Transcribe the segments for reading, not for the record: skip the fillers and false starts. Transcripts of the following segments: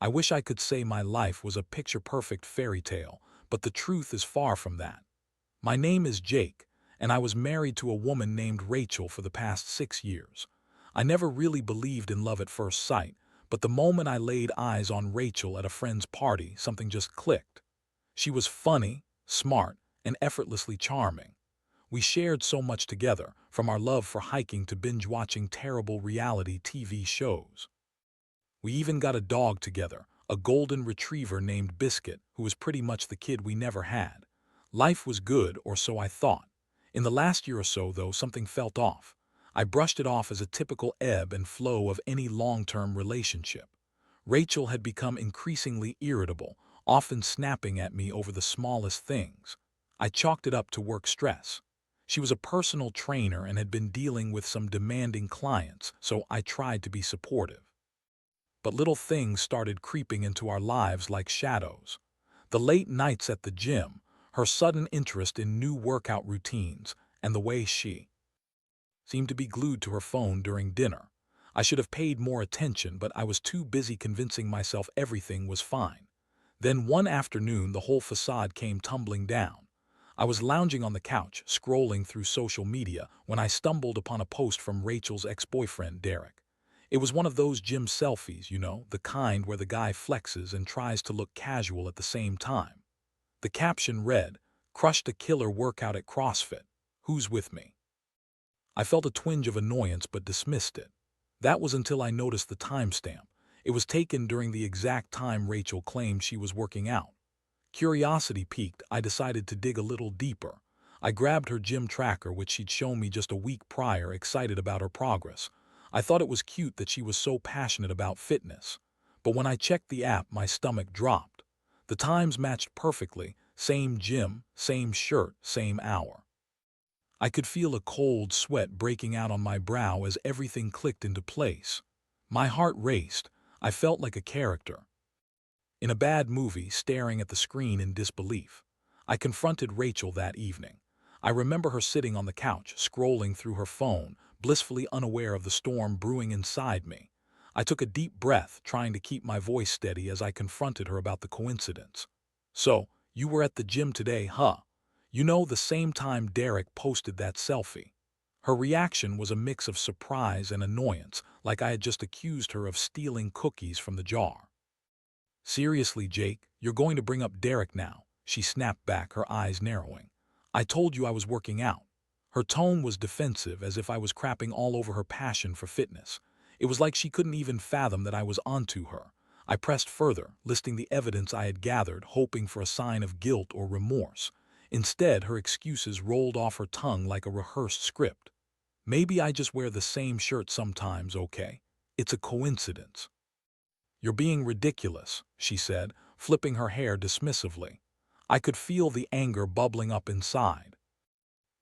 I wish I could say my life was a picture-perfect fairy tale, but the truth is far from that. My name is Jake, and I was married to a woman named Rachel for the past 6 years. I never really believed in love at first sight, but the moment I laid eyes on Rachel at a friend's party, something just clicked. She was funny, smart, and effortlessly charming. We shared so much together, from our love for hiking to binge-watching terrible reality TV shows. We even got a dog together, a golden retriever named Biscuit, who was pretty much the kid we never had. Life was good, or so I thought. In the last year or so, though, something felt off. I brushed it off as a typical ebb and flow of any long-term relationship. Rachel had become increasingly irritable, often snapping at me over the smallest things. I chalked it up to work stress. She was a personal trainer and had been dealing with some demanding clients, so I tried to be supportive. But little things started creeping into our lives like shadows. The late nights at the gym, her sudden interest in new workout routines, and the way she seemed to be glued to her phone during dinner. I should have paid more attention, but I was too busy convincing myself everything was fine. Then one afternoon, the whole facade came tumbling down. I was lounging on the couch, scrolling through social media, when I stumbled upon a post from Rachel's ex-boyfriend, Derek. It was one of those gym selfies, the kind where the guy flexes and tries to look casual at the same time. The caption read, "Crushed a killer workout at CrossFit. Who's with me?" I felt a twinge of annoyance but dismissed it. That was until I noticed the timestamp. It was taken during the exact time Rachel claimed she was working out. Curiosity piqued, I decided to dig a little deeper. I grabbed her gym tracker, which she'd shown me just a week prior, excited about her progress. I thought it was cute that she was so passionate about fitness. But when I checked the app, my stomach dropped. The times matched perfectly, same gym, same shirt, same hour. I could feel a cold sweat breaking out on my brow as everything clicked into place. My heart raced. I felt like a character in a bad movie, staring at the screen in disbelief. I confronted Rachel that evening. I remember her sitting on the couch, scrolling through her phone, blissfully unaware of the storm brewing inside me. I took a deep breath, trying to keep my voice steady as I confronted her about the coincidence. "So, you were at the gym today, huh? The same time Derek posted that selfie." Her reaction was a mix of surprise and annoyance, like I had just accused her of stealing cookies from the jar. "Seriously, Jake, you're going to bring up Derek now?" She snapped back, her eyes narrowing. "I told you I was working out." Her tone was defensive, as if I was crapping all over her passion for fitness. It was like she couldn't even fathom that I was onto her. I pressed further, listing the evidence I had gathered, hoping for a sign of guilt or remorse. Instead, her excuses rolled off her tongue like a rehearsed script. "Maybe I just wear the same shirt sometimes, okay? It's a coincidence." "You're being ridiculous," she said, flipping her hair dismissively. I could feel the anger bubbling up inside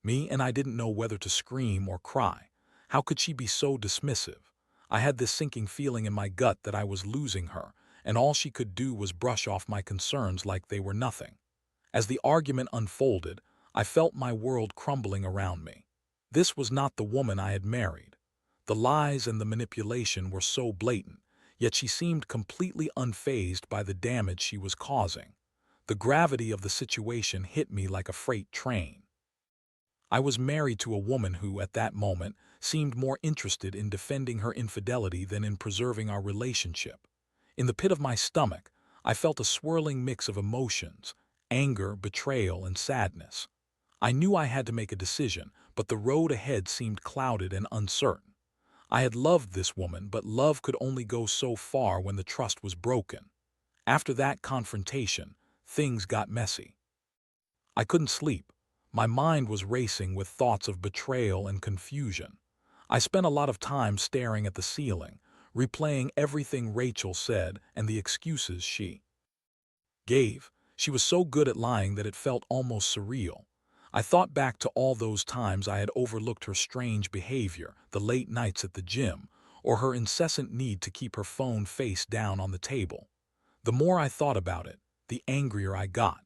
me, and I didn't know whether to scream or cry. How could she be so dismissive? I had this sinking feeling in my gut that I was losing her, and all she could do was brush off my concerns like they were nothing. As the argument unfolded, I felt my world crumbling around me. This was not the woman I had married. The lies and the manipulation were so blatant, yet she seemed completely unfazed by the damage she was causing. The gravity of the situation hit me like a freight train. I was married to a woman who, at that moment, seemed more interested in defending her infidelity than in preserving our relationship. In the pit of my stomach, I felt a swirling mix of emotions: anger, betrayal, and sadness. I knew I had to make a decision, but the road ahead seemed clouded and uncertain. I had loved this woman, but love could only go so far when the trust was broken. After that confrontation, things got messy. I couldn't sleep. My mind was racing with thoughts of betrayal and confusion. I spent a lot of time staring at the ceiling, replaying everything Rachel said and the excuses she gave. She was so good at lying that it felt almost surreal. I thought back to all those times I had overlooked her strange behavior, the late nights at the gym, or her incessant need to keep her phone face down on the table. The more I thought about it, the angrier I got.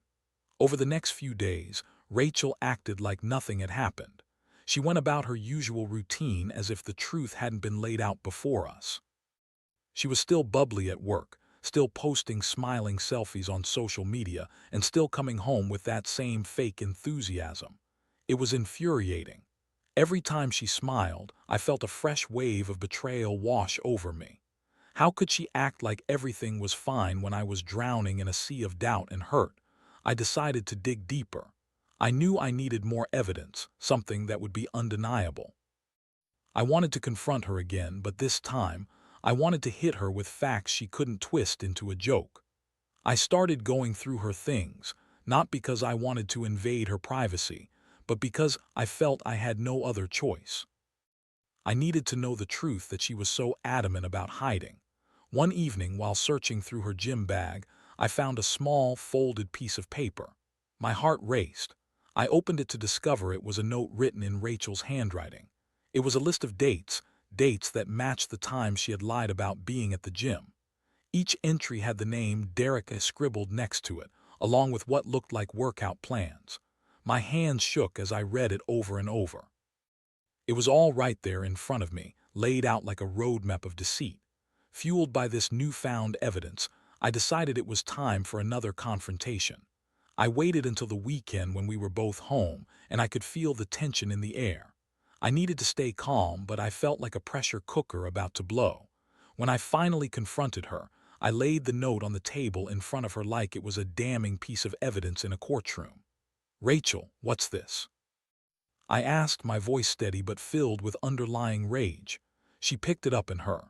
Over the next few days, Rachel acted like nothing had happened. She went about her usual routine as if the truth hadn't been laid out before us. She was still bubbly at work, still posting smiling selfies on social media, and still coming home with that same fake enthusiasm. It was infuriating. Every time she smiled, I felt a fresh wave of betrayal wash over me. How could she act like everything was fine when I was drowning in a sea of doubt and hurt? I decided to dig deeper. I knew I needed more evidence, something that would be undeniable. I wanted to confront her again, but this time, I wanted to hit her with facts she couldn't twist into a joke. I started going through her things, not because I wanted to invade her privacy, but because I felt I had no other choice. I needed to know the truth that she was so adamant about hiding. One evening, while searching through her gym bag, I found a small, folded piece of paper. My heart raced. I opened it to discover it was a note written in Rachel's handwriting. It was a list of dates that matched the time she had lied about being at the gym. Each entry had the name Derek scribbled next to it, along with what looked like workout plans. My hands shook as I read it over and over. It was all right there in front of me, laid out like a roadmap of deceit. Fueled by this newfound evidence, I decided it was time for another confrontation. I waited until the weekend when we were both home, and I could feel the tension in the air. I needed to stay calm, but I felt like a pressure cooker about to blow. When I finally confronted her, I laid the note on the table in front of her like it was a damning piece of evidence in a courtroom. "Rachel, what's this?" I asked, my voice steady but filled with underlying rage. She picked it up in her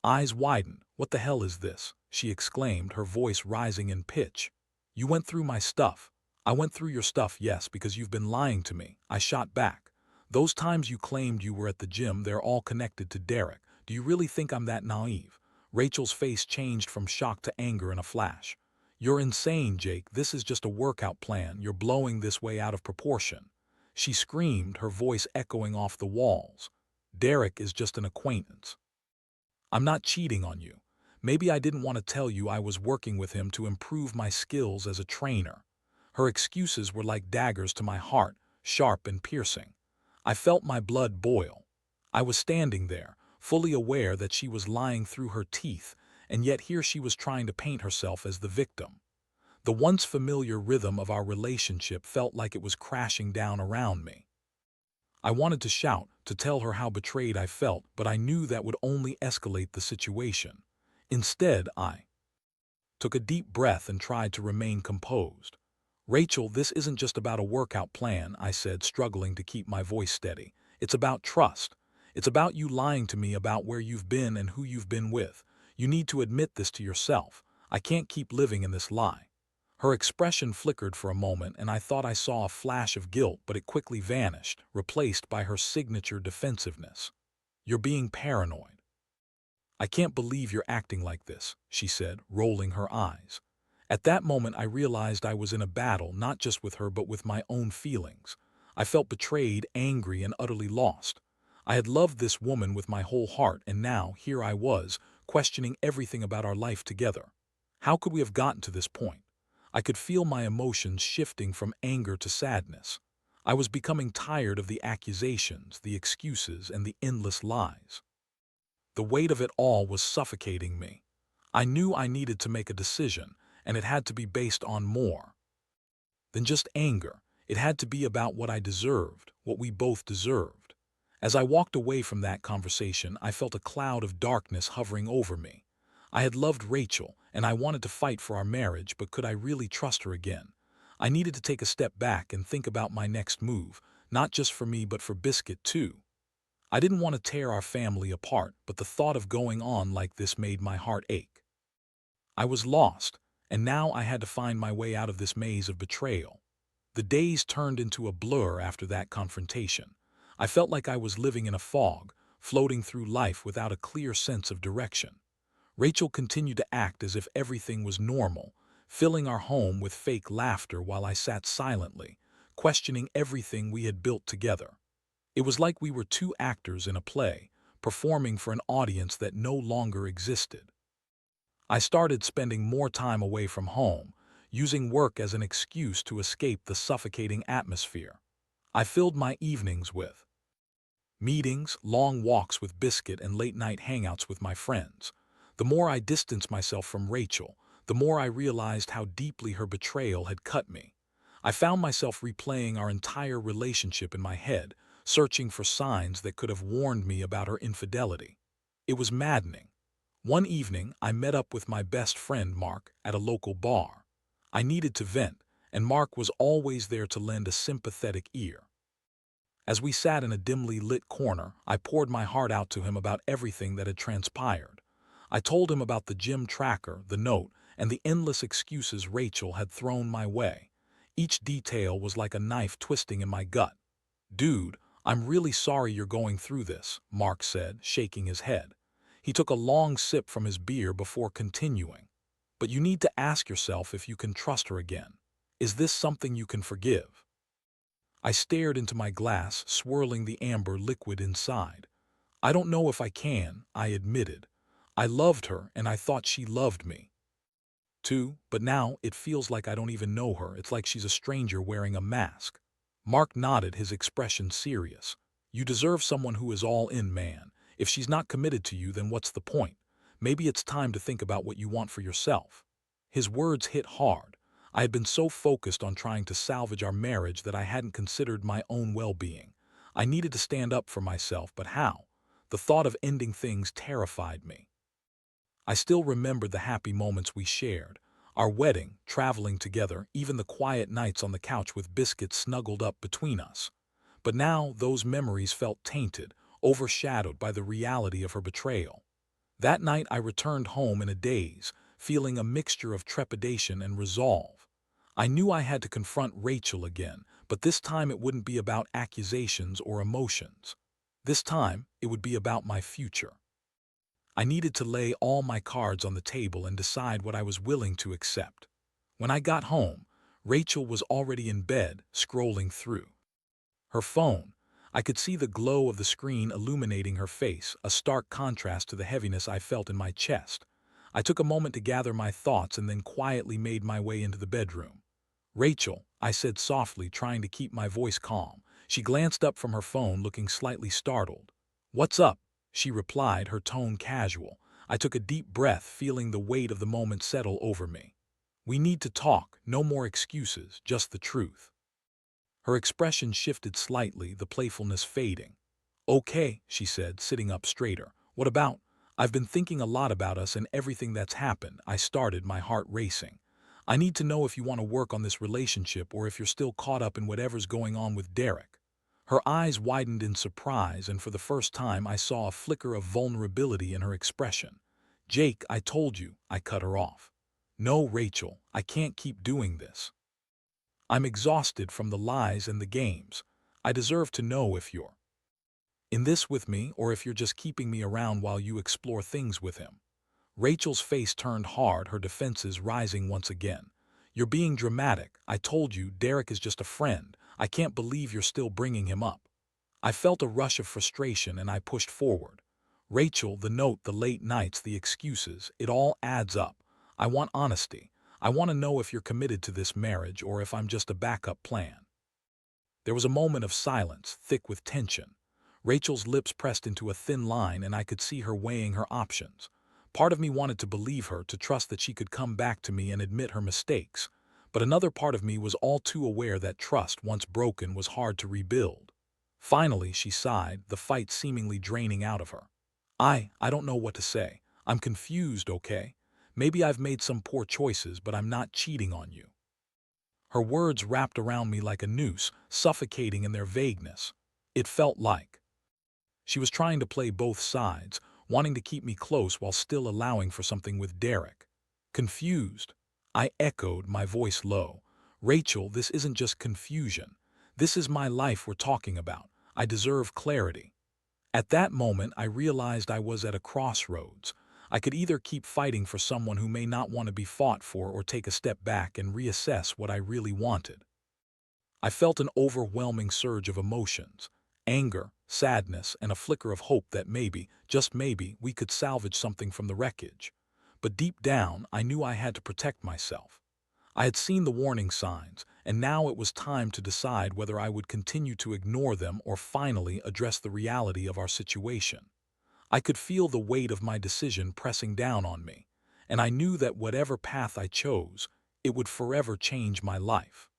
eyes widened. "What the hell is this?" she exclaimed, her voice rising in pitch. "You went through my stuff." "I went through your stuff, yes, because you've been lying to me," I shot back. "Those times you claimed you were at the gym, they're all connected to Derek. Do you really think I'm that naive?" Rachel's face changed from shock to anger in a flash. "You're insane, Jake. This is just a workout plan. You're blowing this way out of proportion." She screamed, her voice echoing off the walls. "Derek is just an acquaintance. I'm not cheating on you. Maybe I didn't want to tell you I was working with him to improve my skills as a trainer." Her excuses were like daggers to my heart, sharp and piercing. I felt my blood boil. I was standing there, fully aware that she was lying through her teeth, and yet here she was trying to paint herself as the victim. The once familiar rhythm of our relationship felt like it was crashing down around me. I wanted to shout, to tell her how betrayed I felt, but I knew that would only escalate the situation. Instead, I took a deep breath and tried to remain composed. "Rachel, this isn't just about a workout plan," I said, struggling to keep my voice steady. "It's about trust. It's about you lying to me about where you've been and who you've been with. You need to admit this to yourself. I can't keep living in this lie." Her expression flickered for a moment, and I thought I saw a flash of guilt, but it quickly vanished, replaced by her signature defensiveness. "You're being paranoid. I can't believe you're acting like this," she said, rolling her eyes. At that moment, I realized I was in a battle, not just with her, but with my own feelings. I felt betrayed, angry, and utterly lost. I had loved this woman with my whole heart, and now, here I was, questioning everything about our life together. How could we have gotten to this point? I could feel my emotions shifting from anger to sadness. I was becoming tired of the accusations, the excuses, and the endless lies. The weight of it all was suffocating me. I knew I needed to make a decision, and it had to be based on more than just anger. It had to be about what I deserved, what we both deserved. As I walked away from that conversation, I felt a cloud of darkness hovering over me. I had loved Rachel, and I wanted to fight for our marriage, but could I really trust her again? I needed to take a step back and think about my next move, not just for me but for Biscuit too. I didn't want to tear our family apart, but the thought of going on like this made my heart ache. I was lost, and now I had to find my way out of this maze of betrayal. The days turned into a blur after that confrontation. I felt like I was living in a fog, floating through life without a clear sense of direction. Rachel continued to act as if everything was normal, filling our home with fake laughter while I sat silently, questioning everything we had built together. It was like we were two actors in a play, performing for an audience that no longer existed. I started spending more time away from home, using work as an excuse to escape the suffocating atmosphere. I filled my evenings with meetings, long walks with Biscuit, and late-night hangouts with my friends. The more I distanced myself from Rachel, the more I realized how deeply her betrayal had cut me. I found myself replaying our entire relationship in my head, searching for signs that could have warned me about her infidelity. It was maddening. One evening, I met up with my best friend, Mark, at a local bar. I needed to vent, and Mark was always there to lend a sympathetic ear. As we sat in a dimly lit corner, I poured my heart out to him about everything that had transpired. I told him about the gym tracker, the note, and the endless excuses Rachel had thrown my way. Each detail was like a knife twisting in my gut. "Dude, I'm really sorry you're going through this," Mark said, shaking his head. He took a long sip from his beer before continuing. "But you need to ask yourself if you can trust her again. Is this something you can forgive?" I stared into my glass, swirling the amber liquid inside. "I don't know if I can," I admitted. "I loved her and I thought she loved me too, but now it feels like I don't even know her. It's like she's a stranger wearing a mask." Mark nodded, his expression serious. "You deserve someone who is all in, man. If she's not committed to you, then what's the point? Maybe it's time to think about what you want for yourself." His words hit hard. I had been so focused on trying to salvage our marriage that I hadn't considered my own well-being. I needed to stand up for myself, but how? The thought of ending things terrified me. I still remembered the happy moments we shared. Our wedding, traveling together, even the quiet nights on the couch with biscuits snuggled up between us. But now those memories felt tainted, overshadowed by the reality of her betrayal. That night I returned home in a daze, feeling a mixture of trepidation and resolve. I knew I had to confront Rachel again, but this time it wouldn't be about accusations or emotions. This time it would be about my future. I needed to lay all my cards on the table and decide what I was willing to accept. When I got home, Rachel was already in bed, scrolling through her phone. I could see the glow of the screen illuminating her face, a stark contrast to the heaviness I felt in my chest. I took a moment to gather my thoughts and then quietly made my way into the bedroom. "Rachel," I said softly, trying to keep my voice calm. She glanced up from her phone, looking slightly startled. "What's up?" she replied, her tone casual. I took a deep breath, feeling the weight of the moment settle over me. "We need to talk, no more excuses, just the truth." Her expression shifted slightly, the playfulness fading. "Okay," she said, sitting up straighter. "What about? I've been thinking a lot about us and everything that's happened," I started, my heart racing. "I need to know if you want to work on this relationship or if you're still caught up in whatever's going on with Derek." Her eyes widened in surprise, and for the first time I saw a flicker of vulnerability in her expression. "Jake, I told you," I cut her off. "No, Rachel, I can't keep doing this. I'm exhausted from the lies and the games. I deserve to know if you're in this with me or if you're just keeping me around while you explore things with him." Rachel's face turned hard, her defenses rising once again. "You're being dramatic. I told you, Derek is just a friend. I can't believe you're still bringing him up." I felt a rush of frustration and I pushed forward. "Rachel, the note, the late nights, the excuses, it all adds up. I want honesty. I want to know if you're committed to this marriage or if I'm just a backup plan." There was a moment of silence, thick with tension. Rachel's lips pressed into a thin line and I could see her weighing her options. Part of me wanted to believe her, to trust that she could come back to me and admit her mistakes. But another part of me was all too aware that trust, once broken, was hard to rebuild. Finally, she sighed, the fight seemingly draining out of her. I don't know what to say. I'm confused, okay? Maybe I've made some poor choices, but I'm not cheating on you." Her words wrapped around me like a noose, suffocating in their vagueness. It felt like she was trying to play both sides, wanting to keep me close while still allowing for something with Derek. "Confused?" I echoed, my voice low. "Rachel, this isn't just confusion. This is my life we're talking about. I deserve clarity." At that moment, I realized I was at a crossroads. I could either keep fighting for someone who may not want to be fought for or take a step back and reassess what I really wanted. I felt an overwhelming surge of emotions: anger, sadness, and a flicker of hope that maybe, just maybe, we could salvage something from the wreckage. But deep down, I knew I had to protect myself. I had seen the warning signs, and now it was time to decide whether I would continue to ignore them or finally address the reality of our situation. I could feel the weight of my decision pressing down on me, and I knew that whatever path I chose, it would forever change my life.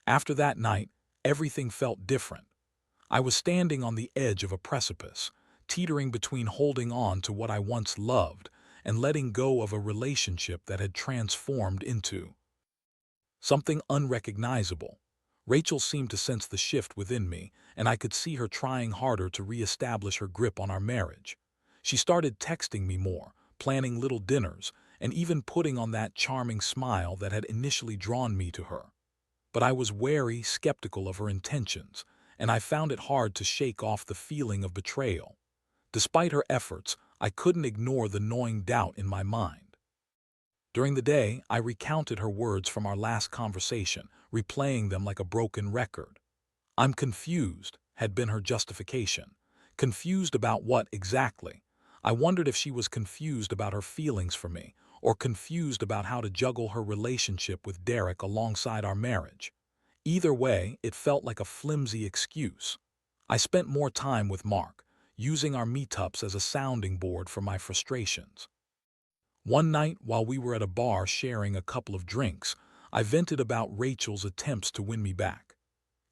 After that night, everything felt different. I was standing on the edge of a precipice, teetering between holding on to what I once loved and letting go of a relationship that had transformed into something unrecognizable. Rachel seemed to sense the shift within me, and I could see her trying harder to reestablish her grip on our marriage. She started texting me more, planning little dinners, and even putting on that charming smile that had initially drawn me to her. But I was wary, skeptical of her intentions, and I found it hard to shake off the feeling of betrayal. Despite her efforts, I couldn't ignore the gnawing doubt in my mind. During the day, I recounted her words from our last conversation, replaying them like a broken record. "I'm confused," had been her justification. Confused about what exactly? I wondered if she was confused about her feelings for me, or confused about how to juggle her relationship with Derek alongside our marriage. Either way, it felt like a flimsy excuse. I spent more time with Mark, using our meetups as a sounding board for my frustrations. One night, while we were at a bar sharing a couple of drinks, I vented about Rachel's attempts to win me back.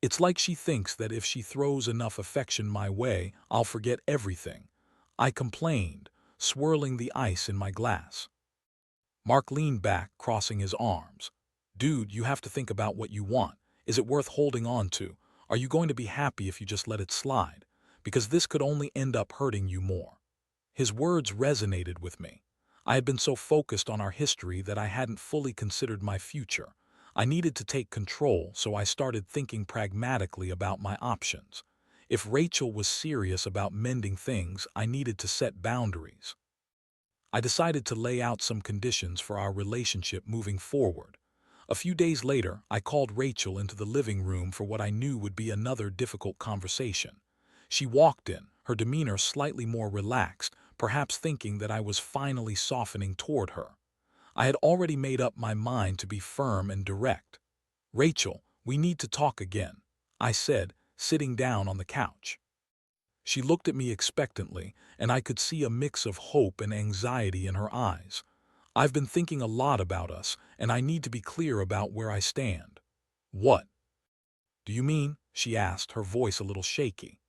"It's like she thinks that if she throws enough affection my way, I'll forget everything," I complained, swirling the ice in my glass. Mark leaned back, crossing his arms. "Dude, you have to think about what you want. Is it worth holding on to? Are you going to be happy if you just let it slide? Because this could only end up hurting you more." His words resonated with me. I had been so focused on our history that I hadn't fully considered my future. I needed to take control, so I started thinking pragmatically about my options. If Rachel was serious about mending things, I needed to set boundaries. I decided to lay out some conditions for our relationship moving forward. A few days later, I called Rachel into the living room for what I knew would be another difficult conversation. She walked in, her demeanor slightly more relaxed, perhaps thinking that I was finally softening toward her. I had already made up my mind to be firm and direct. "Rachel, we need to talk again," I said, sitting down on the couch. She looked at me expectantly, and I could see a mix of hope and anxiety in her eyes. "I've been thinking a lot about us, and I need to be clear about where I stand." "What do you mean?" she asked, her voice a little shaky.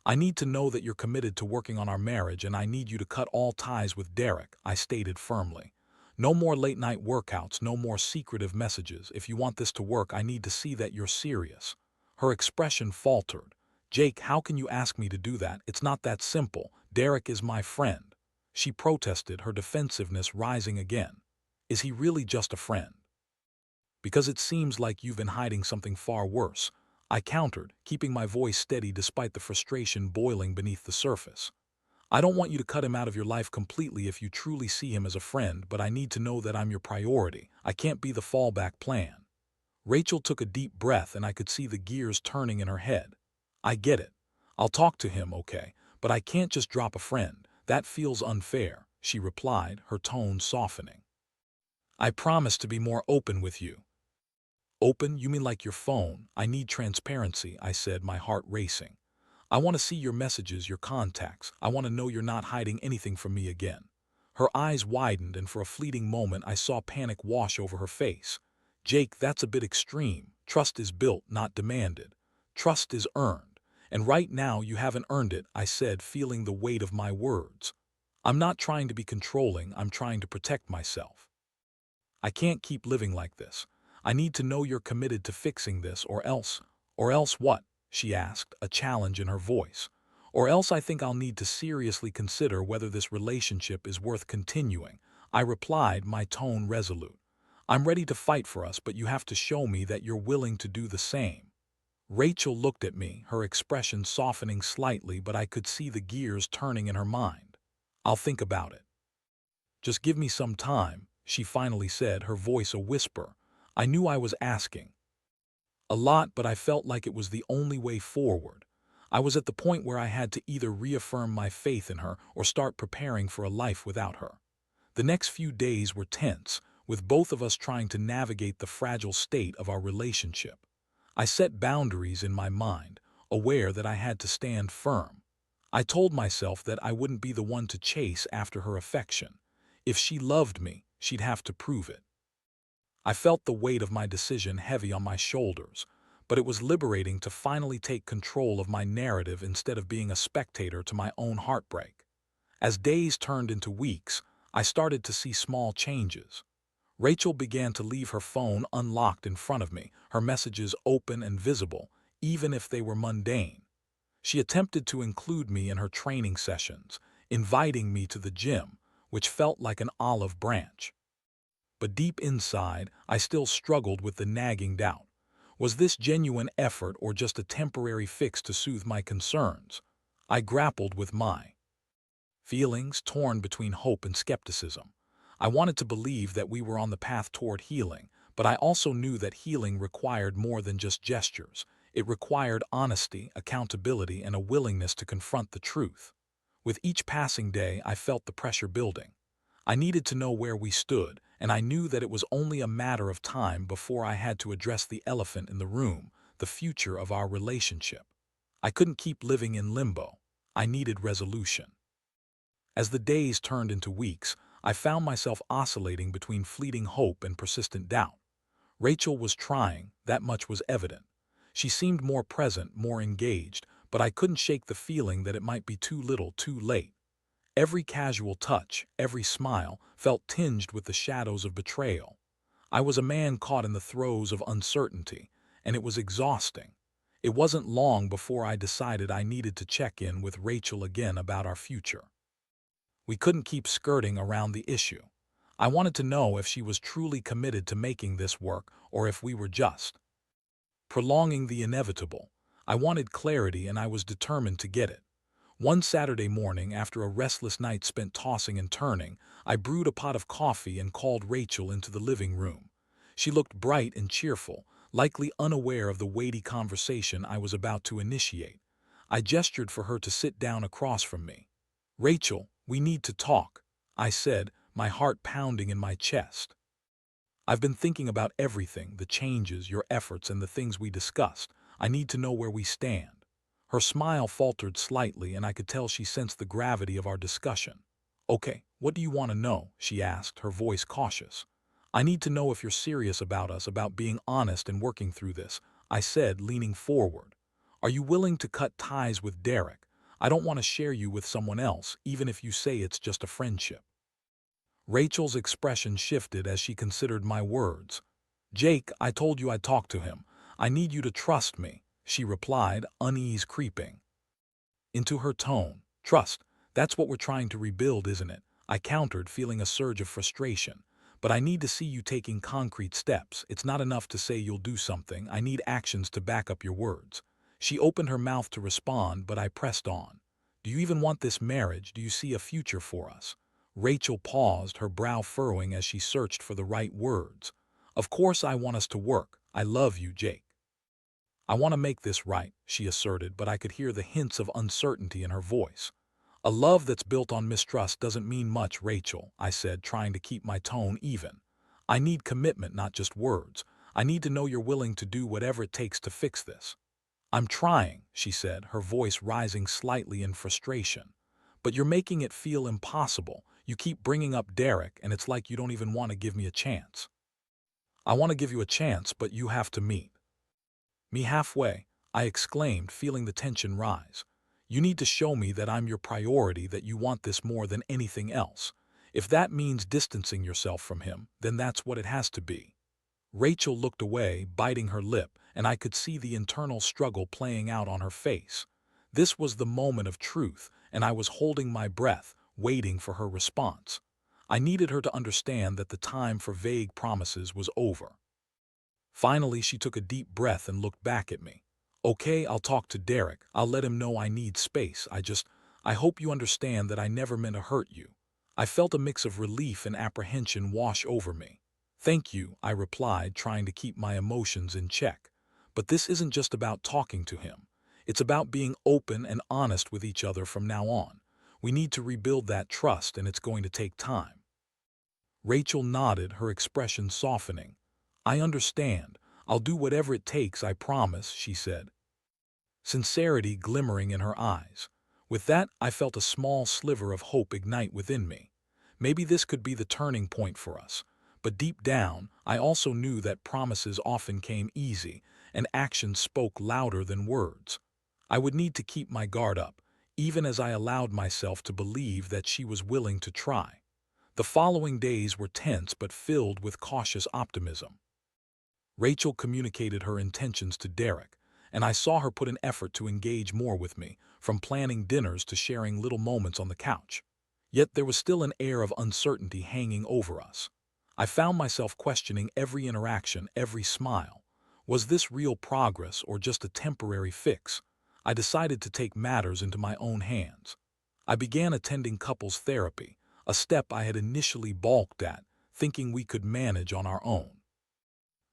"I need to know that you're committed to working on our marriage, and I need you to cut all ties with Derek," I stated firmly. "No more late-night workouts, no more secretive messages. If you want this to work, I need to see that you're serious." Her expression faltered. "Jake, how can you ask me to do that? It's not that simple. Derek is my friend." She protested, her defensiveness rising again. "Is he really just a friend?" "Because it seems like you've been hiding something far worse," I countered, keeping my voice steady despite the frustration boiling beneath the surface. "I don't want you to cut him out of your life completely if you truly see him as a friend, but I need to know that I'm your priority. I can't be the fallback plan." Rachel took a deep breath, and I could see the gears turning in her head. "I get it. I'll talk to him, okay, but I can't just drop a friend. That feels unfair," she replied, her tone softening. "I promise to be more open with you." "Open? You mean like your phone? I need transparency," I said, my heart racing. "I want to see your messages, your contacts. I want to know you're not hiding anything from me again." Her eyes widened, and for a fleeting moment I saw panic wash over her face. "Jake, that's a bit extreme. Trust is built, not demanded. Trust is earned. And right now you haven't earned it," I said, feeling the weight of my words. "I'm not trying to be controlling, I'm trying to protect myself. I can't keep living like this. I need to know you're committed to fixing this, or else." "Or else what?" she asked, a challenge in her voice. "Or else I think I'll need to seriously consider whether this relationship is worth continuing," I replied, my tone resolute. "I'm ready to fight for us, but you have to show me that you're willing to do the same." Rachel looked at me, her expression softening slightly, but I could see the gears turning in her mind. "I'll think about it. Just give me some time," she finally said, her voice a whisper. I knew I was asking a lot, but I felt like it was the only way forward. I was at the point where I had to either reaffirm my faith in her or start preparing for a life without her. The next few days were tense, with both of us trying to navigate the fragile state of our relationship. I set boundaries in my mind, aware that I had to stand firm. I told myself that I wouldn't be the one to chase after her affection. If she loved me, she'd have to prove it. I felt the weight of my decision heavy on my shoulders, but it was liberating to finally take control of my narrative instead of being a spectator to my own heartbreak. As days turned into weeks, I started to see small changes. Rachel began to leave her phone unlocked in front of me, her messages open and visible, even if they were mundane. She attempted to include me in her training sessions, inviting me to the gym, which felt like an olive branch. But deep inside, I still struggled with the nagging doubt. Was this genuine effort or just a temporary fix to soothe my concerns? I grappled with my feelings, torn between hope and skepticism. I wanted to believe that we were on the path toward healing, but I also knew that healing required more than just gestures. It required honesty, accountability, and a willingness to confront the truth. With each passing day, I felt the pressure building. I needed to know where we stood, and I knew that it was only a matter of time before I had to address the elephant in the room, the future of our relationship. I couldn't keep living in limbo. I needed resolution. As the days turned into weeks, I found myself oscillating between fleeting hope and persistent doubt. Rachel was trying, that much was evident. She seemed more present, more engaged, but I couldn't shake the feeling that it might be too little, too late. Every casual touch, every smile, felt tinged with the shadows of betrayal. I was a man caught in the throes of uncertainty, and it was exhausting. It wasn't long before I decided I needed to check in with Rachel again about our future. We couldn't keep skirting around the issue. I wanted to know if she was truly committed to making this work or if we were just prolonging the inevitable. I wanted clarity and I was determined to get it. One Saturday morning, after a restless night spent tossing and turning, I brewed a pot of coffee and called Rachel into the living room. She looked bright and cheerful, likely unaware of the weighty conversation I was about to initiate. I gestured for her to sit down across from me. "Rachel, we need to talk," I said, my heart pounding in my chest. "I've been thinking about everything, the changes, your efforts, and the things we discussed. I need to know where we stand." Her smile faltered slightly, and I could tell she sensed the gravity of our discussion. "Okay, what do you want to know?" she asked, her voice cautious. "I need to know if you're serious about us, about being honest and working through this," I said, leaning forward. "Are you willing to cut ties with Derek? I don't want to share you with someone else, even if you say it's just a friendship." Rachel's expression shifted as she considered my words. "Jake, I told you I'd talk to him. I need you to trust me," she replied, unease creeping into her tone. "Trust, that's what we're trying to rebuild, isn't it?" I countered, feeling a surge of frustration. "But I need to see you taking concrete steps. It's not enough to say you'll do something. I need actions to back up your words." She opened her mouth to respond, but I pressed on. "Do you even want this marriage? Do you see a future for us?" Rachel paused, her brow furrowing as she searched for the right words. "Of course I want us to work. I love you, Jake. I want to make this right," she asserted, but I could hear the hints of uncertainty in her voice. "A love that's built on mistrust doesn't mean much, Rachel," I said, trying to keep my tone even. "I need commitment, not just words. I need to know you're willing to do whatever it takes to fix this." "I'm trying," she said, her voice rising slightly in frustration. "But you're making it feel impossible. You keep bringing up Derek, and it's like you don't even want to give me a chance." "I want to give you a chance, but you have to meet me halfway," I exclaimed, feeling the tension rise. "You need to show me that I'm your priority, that you want this more than anything else. If that means distancing yourself from him, then that's what it has to be." Rachel looked away, biting her lip, and I could see the internal struggle playing out on her face. This was the moment of truth, and I was holding my breath, waiting for her response. I needed her to understand that the time for vague promises was over. Finally, she took a deep breath and looked back at me. "Okay, I'll talk to Derek. I'll let him know I need space. I hope you understand that I never meant to hurt you." I felt a mix of relief and apprehension wash over me. "Thank you," I replied, trying to keep my emotions in check. "But this isn't just about talking to him. It's about being open and honest with each other from now on. We need to rebuild that trust, and it's going to take time." Rachel nodded, her expression softening. "I understand. I'll do whatever it takes, I promise," she said, sincerity glimmering in her eyes. With that, I felt a small sliver of hope ignite within me. Maybe this could be the turning point for us. But deep down, I also knew that promises often came easy, and actions spoke louder than words. I would need to keep my guard up, even as I allowed myself to believe that she was willing to try. The following days were tense but filled with cautious optimism. Rachel communicated her intentions to Derek, and I saw her put an effort to engage more with me, from planning dinners to sharing little moments on the couch. Yet there was still an air of uncertainty hanging over us. I found myself questioning every interaction, every smile. Was this real progress or just a temporary fix? I decided to take matters into my own hands. I began attending couples therapy, a step I had initially balked at, thinking we could manage on our own.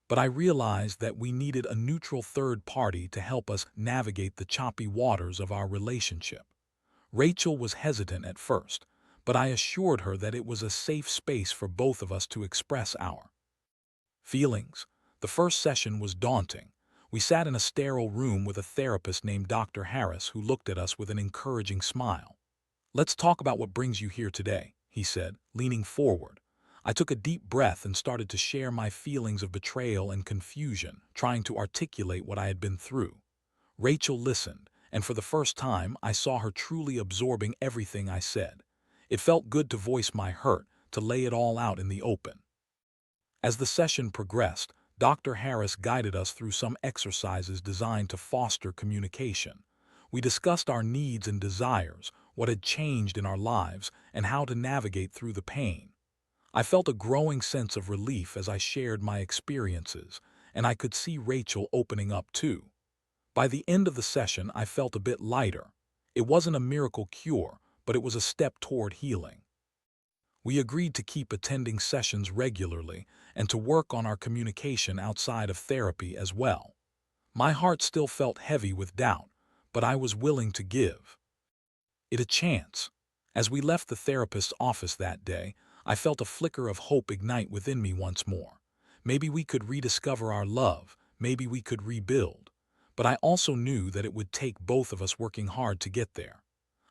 But I realized that we needed a neutral third party to help us navigate the choppy waters of our relationship. Rachel was hesitant at first, but I assured her that it was a safe space for both of us to express our feelings. The first session was daunting. We sat in a sterile room with a therapist named Dr. Harris who looked at us with an encouraging smile. "Let's talk about what brings you here today," he said, leaning forward. I took a deep breath and started to share my feelings of betrayal and confusion, trying to articulate what I had been through. Rachel listened, and for the first time I saw her truly absorbing everything I said. It felt good to voice my hurt, to lay it all out in the open. As the session progressed, Dr. Harris guided us through some exercises designed to foster communication. We discussed our needs and desires, what had changed in our lives, and how to navigate through the pain. I felt a growing sense of relief as I shared my experiences, and I could see Rachel opening up too. By the end of the session, I felt a bit lighter. It wasn't a miracle cure, but it was a step toward healing. We agreed to keep attending sessions regularly and to work on our communication outside of therapy as well. My heart still felt heavy with doubt, but I was willing to give it a chance. As we left the therapist's office that day, I felt a flicker of hope ignite within me once more. Maybe we could rediscover our love, maybe we could rebuild. But I also knew that it would take both of us working hard to get there.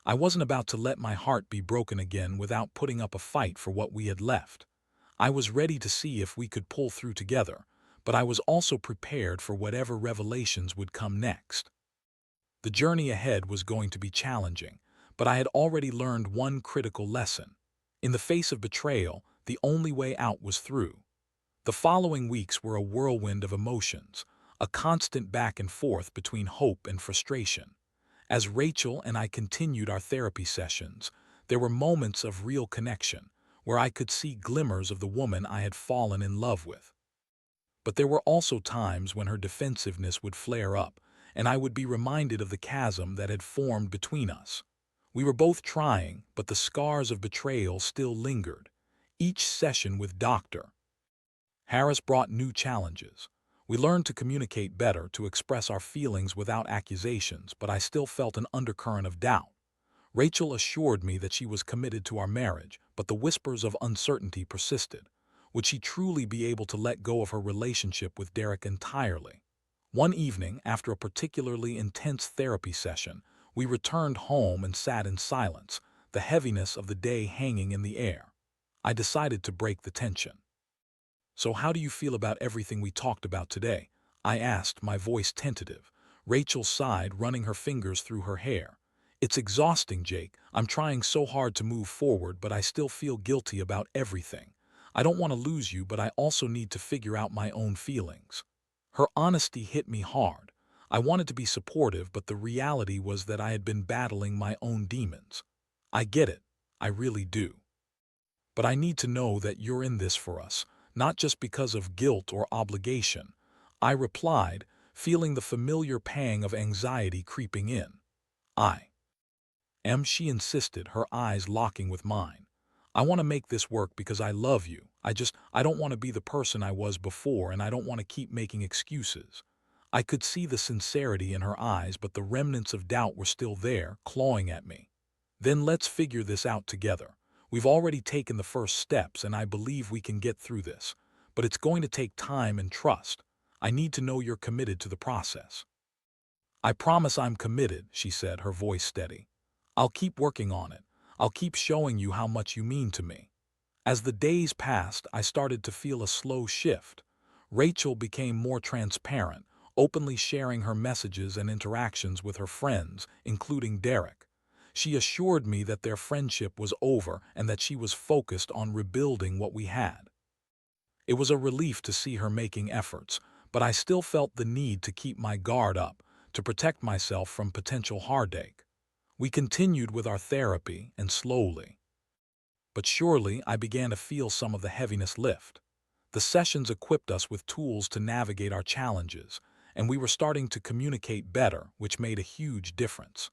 I wasn't about to let my heart be broken again without putting up a fight for what we had left. I was ready to see if we could pull through together, but I was also prepared for whatever revelations would come next. The journey ahead was going to be challenging, but I had already learned one critical lesson. In the face of betrayal, the only way out was through. The following weeks were a whirlwind of emotions, a constant back and forth between hope and frustration. As Rachel and I continued our therapy sessions, there were moments of real connection, where I could see glimmers of the woman I had fallen in love with. But there were also times when her defensiveness would flare up, and I would be reminded of the chasm that had formed between us. We were both trying, but the scars of betrayal still lingered. Each session with Dr. Harris brought new challenges. We learned to communicate better, to express our feelings without accusations, but I still felt an undercurrent of doubt. Rachel assured me that she was committed to our marriage, but the whispers of uncertainty persisted. Would she truly be able to let go of her relationship with Derek entirely? One evening, after a particularly intense therapy session, we returned home and sat in silence, the heaviness of the day hanging in the air. I decided to break the tension. "So how do you feel about everything we talked about today?" I asked, my voice tentative. Rachel sighed, running her fingers through her hair. "It's exhausting, Jake. I'm trying so hard to move forward, but I still feel guilty about everything. I don't want to lose you, but I also need to figure out my own feelings." Her honesty hit me hard. I wanted to be supportive, but the reality was that I had been battling my own demons. "I get it. I really do. But I need to know that you're in this for us, not just because of guilt or obligation," I replied, feeling the familiar pang of anxiety creeping in. "I am," she insisted, her eyes locking with mine. "I want to make this work because I love you. I don't want to be the person I was before, and I don't want to keep making excuses." I could see the sincerity in her eyes, but the remnants of doubt were still there, clawing at me. "Then let's figure this out together. We've already taken the first steps, and I believe we can get through this. But it's going to take time and trust. I need to know you're committed to the process." "I promise I'm committed," she said, her voice steady. I'll keep working on it. I'll keep showing you how much you mean to me. As the days passed, I started to feel a slow shift. Rachel became more transparent, openly sharing her messages and interactions with her friends, including Derek. She assured me that their friendship was over and that she was focused on rebuilding what we had. It was a relief to see her making efforts, but I still felt the need to keep my guard up, to protect myself from potential heartache. We continued with our therapy, and slowly, but surely, I began to feel some of the heaviness lift. The sessions equipped us with tools to navigate our challenges, and we were starting to communicate better, which made a huge difference.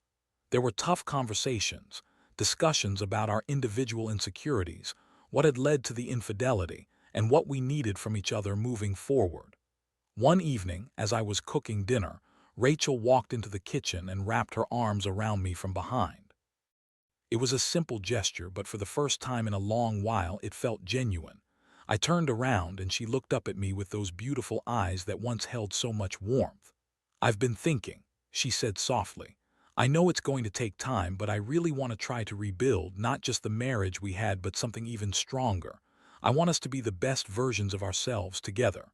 There were tough conversations, discussions about our individual insecurities, what had led to the infidelity, and what we needed from each other moving forward. One evening, as I was cooking dinner, Rachel walked into the kitchen and wrapped her arms around me from behind. It was a simple gesture, but for the first time in a long while it felt genuine. I turned around and she looked up at me with those beautiful eyes that once held so much warmth. "I've been thinking," she said softly. "I know it's going to take time, but I really want to try to rebuild not just the marriage we had, but something even stronger. I want us to be the best versions of ourselves together."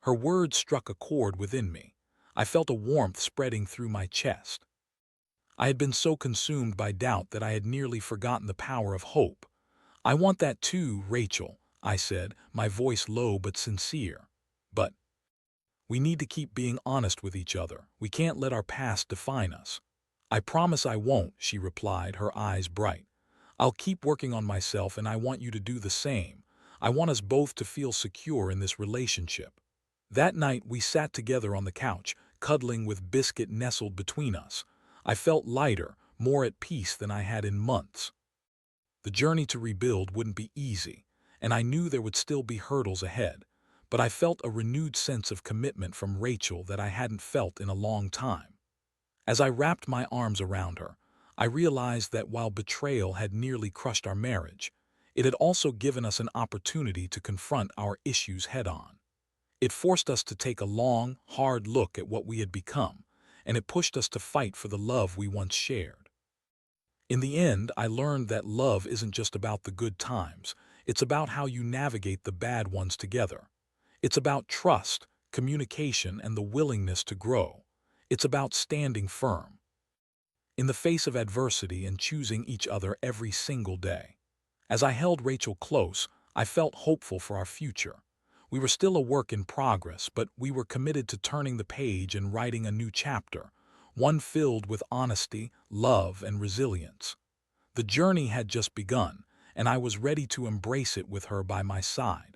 Her words struck a chord within me. I felt a warmth spreading through my chest. I had been so consumed by doubt that I had nearly forgotten the power of hope. "I want that too, Rachel," I said, my voice low but sincere. "But we need to keep being honest with each other. We can't let our past define us." "I promise I won't," she replied, her eyes bright. "I'll keep working on myself, and I want you to do the same. I want us both to feel secure in this relationship." That night we sat together on the couch, cuddling with Biscuit nestled between us. I felt lighter, more at peace than I had in months. The journey to rebuild wouldn't be easy, and I knew there would still be hurdles ahead, but I felt a renewed sense of commitment from Rachel that I hadn't felt in a long time. As I wrapped my arms around her, I realized that while betrayal had nearly crushed our marriage, it had also given us an opportunity to confront our issues head-on. It forced us to take a long, hard look at what we had become, and it pushed us to fight for the love we once shared. In the end, I learned that love isn't just about the good times. It's about how you navigate the bad ones together. It's about trust, communication, and the willingness to grow. It's about standing firm in the face of adversity and choosing each other every single day. As I held Rachel close, I felt hopeful for our future. We were still a work in progress, but we were committed to turning the page and writing a new chapter, one filled with honesty, love, and resilience. The journey had just begun, and I was ready to embrace it with her by my side.